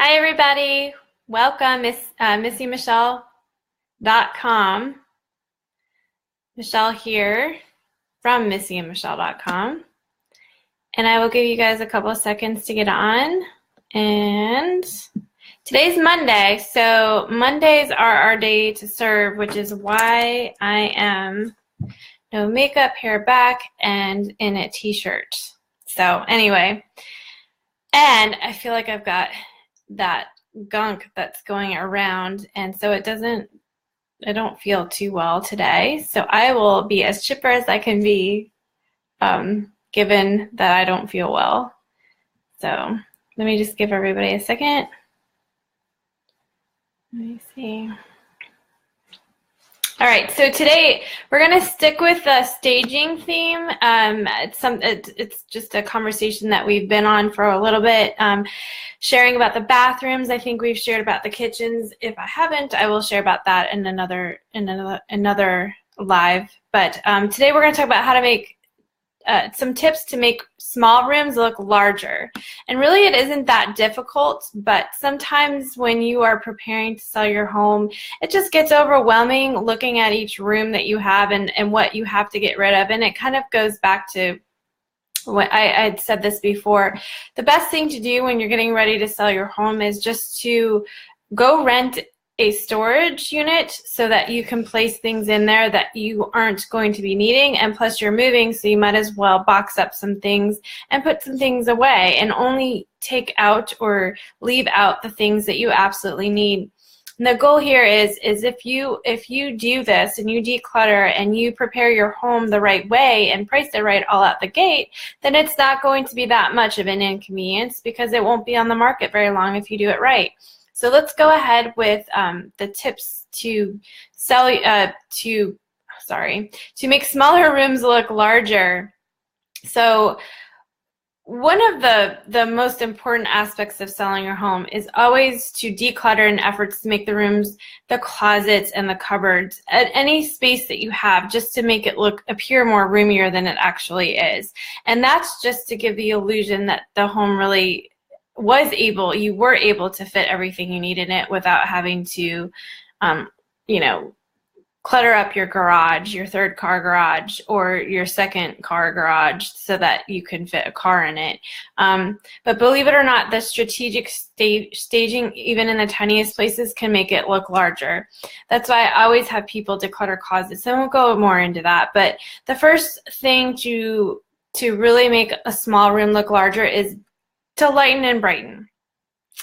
Hi, everybody. Welcome, MissyMichelle.com. Michelle here from MissyandMichelle.com. And I will give you guys a couple of seconds to get on. And today's Monday, so Mondays are our day to serve, which is why I am no makeup, hair back, and in a t-shirt. So anyway, and I feel like I've got that gunk that's going around, and so I don't feel too well today, so I will be as chipper as I can be, given that I don't feel well. So let me just give everybody a second. Let me see. All right, so today we're going to stick with the staging theme. It's just a conversation that we've been on for a little bit, sharing about the bathrooms. I think we've shared about the kitchens. If I haven't, I will share about that in another live. But today we're going to talk about how to make some tips to make small rooms look larger. And really it isn't that difficult, but sometimes when you are preparing to sell your home, it just gets overwhelming looking at each room that you have and what you have to get rid of. And it kind of goes back to what I'd said this before. The best thing to do when you're getting ready to sell your home is just to go rent a storage unit so that you can place things in there that you aren't going to be needing, and plus you're moving, so you might as well box up some things and put some things away and only take out or leave out the things that you absolutely need. And the goal here is if you do this and you declutter and you prepare your home the right way and price it right all out the gate, then it's not going to be that much of an inconvenience because it won't be on the market very long if you do it right. So let's go ahead with the tips to make smaller rooms look larger. So one of the most important aspects of selling your home is always to declutter in efforts to make the rooms, the closets, and the cupboards, at any space that you have, just to make it appear more roomier than it actually is. And that's just to give the illusion that the home really you were able to fit everything you need in it without having to, clutter up your garage, your third car garage, or your second car garage so that you can fit a car in it. But believe it or not, the strategic staging, even in the tiniest places, can make it look larger. That's why I always have people declutter closets, and we'll go more into that. But the first thing to really make a small room look larger is to lighten and brighten.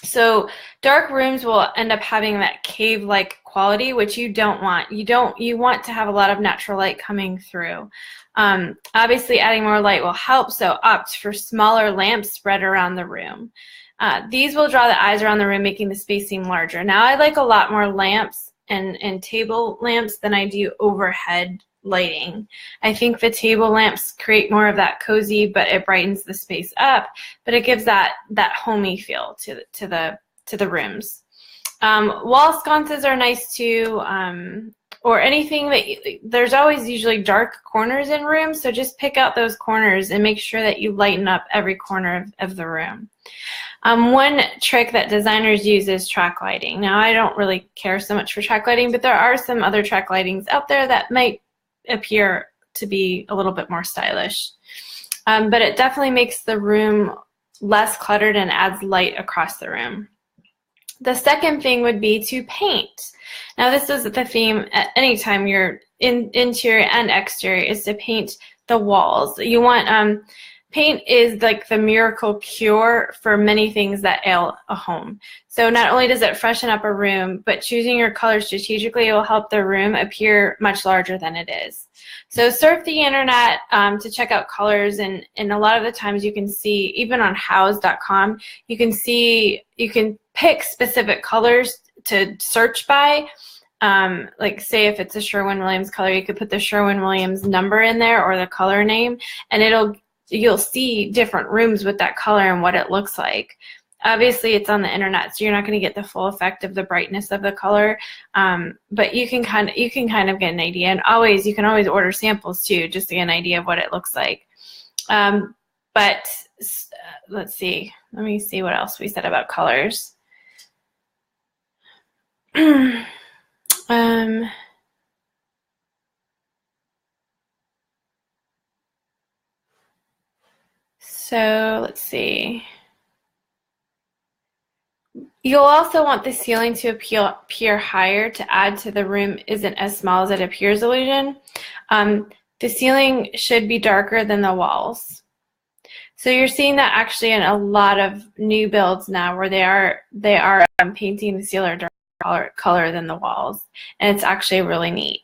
So dark rooms will end up having that cave-like quality, which you don't want. You want to have a lot of natural light coming through. Obviously adding more light will help, so opt for smaller lamps spread around the room. These will draw the eyes around the room, making the space seem larger. Now I like a lot more lamps and table lamps than I do overhead lighting. I think the table lamps create more of that cozy, but it brightens the space up, but it gives that homey feel to the rooms. Wall sconces are nice too, or anything there's always usually dark corners in rooms, so just pick out those corners and make sure that you lighten up every corner of the room. One trick that designers use is track lighting. Now I don't really care so much for track lighting, but there are some other track lightings out there that might appear to be a little bit more stylish. But it definitely makes the room less cluttered and adds light across the room. The second thing would be to paint. Now this is the theme at any time you're in interior and exterior, is to paint the walls. You want paint is like the miracle cure for many things that ail a home. So not only does it freshen up a room, but choosing your colors strategically will help the room appear much larger than it is. So surf the internet to check out colors, and a lot of the times you can see, even on house.com, you can pick specific colors to search by. Like say if it's a Sherwin-Williams color, you could put the Sherwin-Williams number in there or the color name, and you'll see different rooms with that color and what it looks like. Obviously it's on the internet, so you're not going to get the full effect of the brightness of the color, but you can kind of get an idea. And you can always order samples too, just to get an idea of what it looks like. But let's see. Let me see what else we said about colors. So let's see. You'll also want the ceiling to appear higher to add to the room isn't as small as it appears illusion. The ceiling should be darker than the walls. So you're seeing that actually in a lot of new builds now, where they are painting the ceiling darker color than the walls, and it's actually really neat.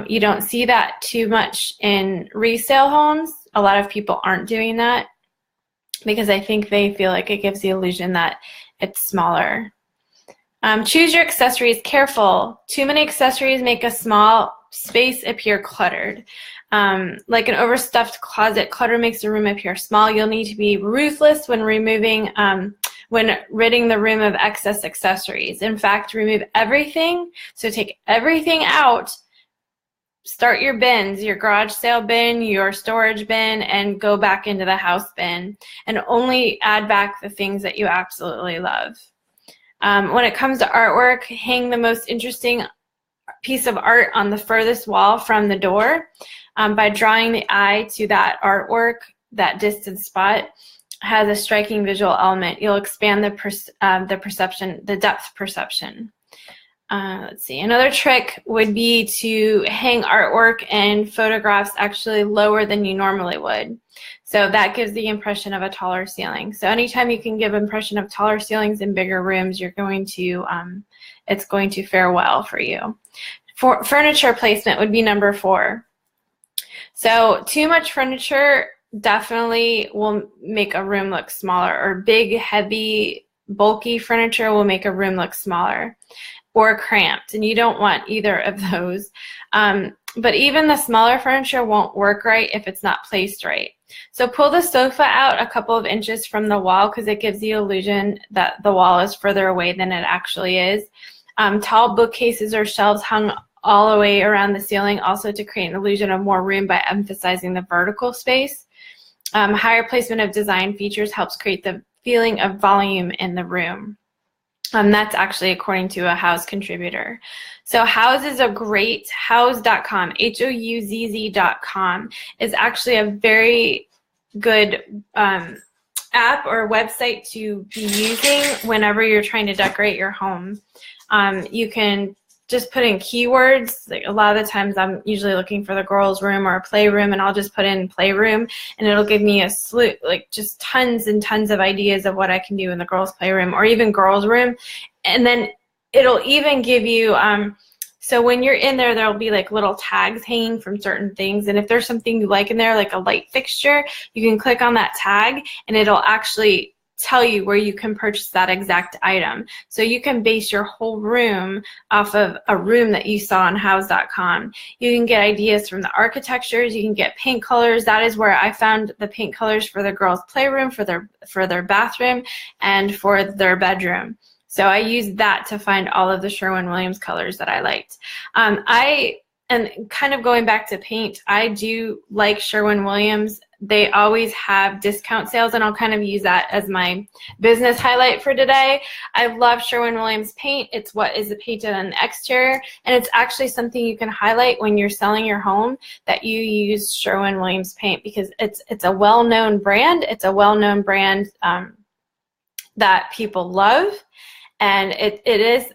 You don't see that too much in resale homes. A lot of people aren't doing that because I think they feel like it gives the illusion that it's smaller. Choose your accessories. Careful. Too many accessories make a small space appear cluttered. Like an overstuffed closet, clutter makes the room appear small. You'll need to be ruthless when ridding the room of excess accessories. In fact, remove everything. So take everything out. Start your bins, your garage sale bin, your storage bin, and go back into the house bin, and only add back the things that you absolutely love. When it comes to artwork, hang the most interesting piece of art on the furthest wall from the door. By drawing the eye to that artwork, that distant spot has a striking visual element. You'll expand the depth perception. Let's see, another trick would be to hang artwork and photographs actually lower than you normally would. So that gives the impression of a taller ceiling. So anytime you can give impression of taller ceilings in bigger rooms, you're going to, it's going to fare well for you. For furniture placement would be number 4. So too much furniture definitely will make a room look smaller, or big, heavy, bulky furniture will make a room look smaller or cramped, and you don't want either of those. But even the smaller furniture won't work right if it's not placed right. So pull the sofa out a couple of inches from the wall, because it gives the illusion that the wall is further away than it actually is. Tall bookcases or shelves hung all the way around the ceiling, also to create an illusion of more room by emphasizing the vertical space. Higher placement of design features helps create the feeling of volume in the room. That's actually according to a Houzz contributor. So Houzz is a great, Houzz.com, Houzz.com is actually a very good app or website to be using whenever you're trying to decorate your home. You can just put in keywords. Like a lot of the times I'm usually looking for the girls' room or a playroom, and I'll just put in playroom, and it'll give me a slew, like just tons and tons of ideas of what I can do in the girls' playroom or even girls' room. And then it'll even give you, so when you're in there, there'll be like little tags hanging from certain things. And if there's something you like in there, like a light fixture, you can click on that tag and it'll actually tell you where you can purchase that exact item. So you can base your whole room off of a room that you saw on Houzz.com. You can get ideas from the architectures, you can get paint colors. That is where I found the paint colors for the girls' playroom, for their bathroom, and for their bedroom. So I used that to find all of the Sherwin-Williams colors that I liked. And kind of going back to paint, I do like Sherwin-Williams. They always have discount sales, and I'll kind of use that as my business highlight for today. I love Sherwin-Williams paint. It's what is painted on the exterior, and it's actually something you can highlight when you're selling your home, that you use Sherwin-Williams paint, because it's a well-known brand. It's a well-known brand that people love, and it is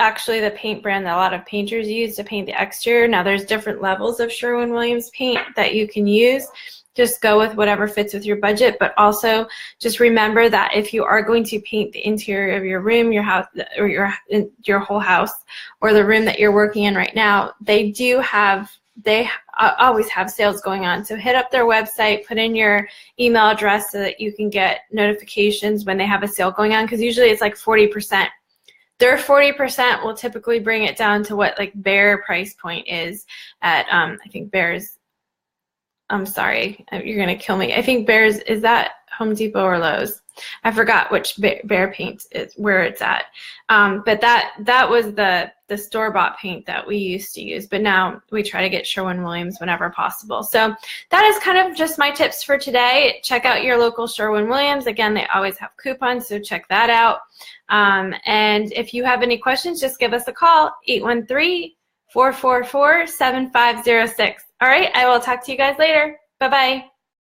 actually the paint brand that a lot of painters use to paint the exterior. Now there's different levels of Sherwin-Williams paint that you can use. Just go with whatever fits with your budget, but also just remember that if you are going to paint the interior of your room, your house, or your whole house, or the room that you're working in right now, they always have sales going on. So hit up their website, put in your email address so that you can get notifications when they have a sale going on, because usually it's like 40%. Their 40% will typically bring it down to what like Behr price point is at, I think Behr's, I'm sorry, you're going to kill me. I think Behr's, is that Home Depot or Lowe's? I forgot which Behr paint is, where it's at. But that was the store-bought paint that we used to use, but now we try to get Sherwin-Williams whenever possible. So that is kind of just my tips for today. Check out your local Sherwin-Williams. Again, they always have coupons, so check that out. And if you have any questions, just give us a call, 813-444-7506. All right, I will talk to you guys later. Bye-bye.